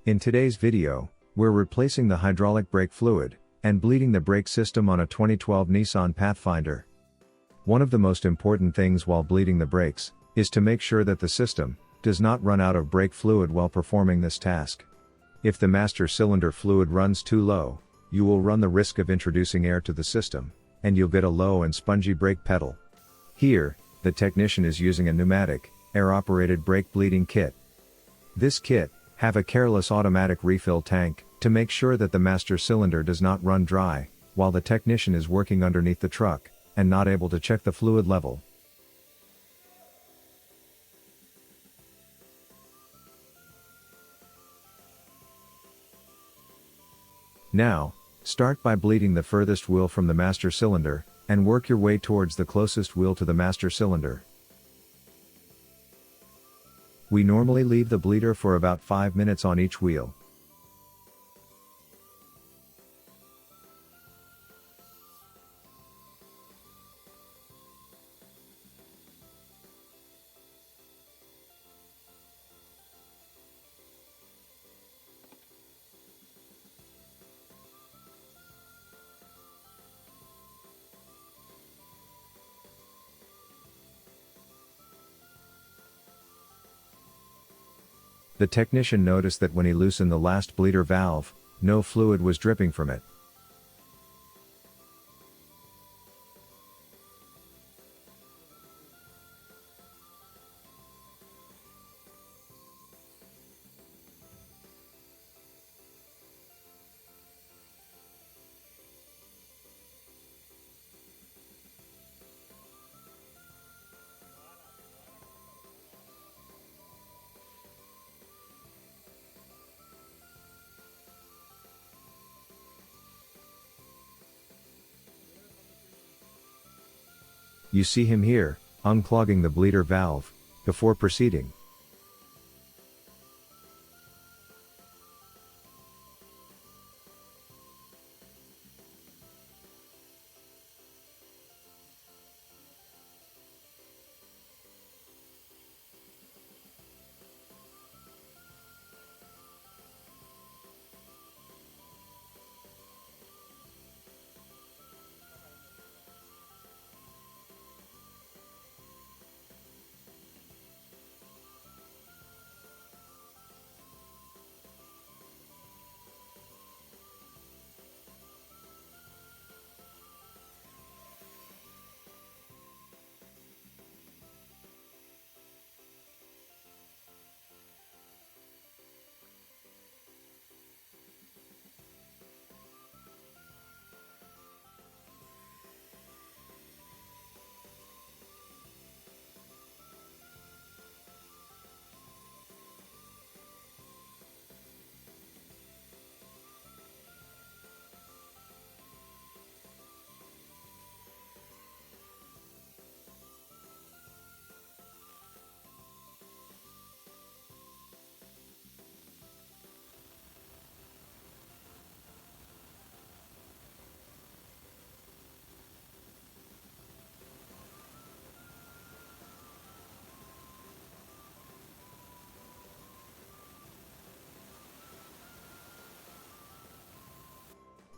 In today's video, we're replacing the hydraulic brake fluid and bleeding the brake system on a 2012 Nissan Pathfinder. One of the most important things while bleeding the brakes is to make sure that the system does not run out of brake fluid while performing this task. If the master cylinder fluid runs too low, you will run the risk of introducing air to the system, and you'll get a low and spongy brake pedal. Here, the technician is using a pneumatic, air-operated brake bleeding kit. This kit have a careless automatic refill tank to make sure that the master cylinder does not run dry, while the technician is working underneath the truck and not able to check the fluid level. Now, start by bleeding the furthest wheel from the master cylinder, and work your way towards the closest wheel to the master cylinder. We normally leave the bleeder for about 5 minutes on each wheel. The technician noticed that when he loosened the last bleeder valve, no fluid was dripping from it. You see him here, unclogging the bleeder valve, before proceeding.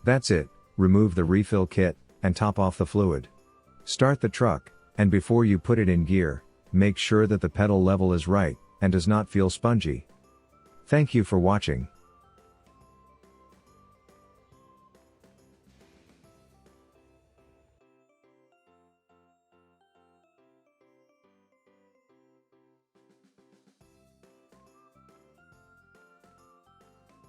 That's it, remove the refill kit, and top off the fluid. Start the truck, and before you put it in gear, make sure that the pedal level is right, and does not feel spongy. Thank you for watching.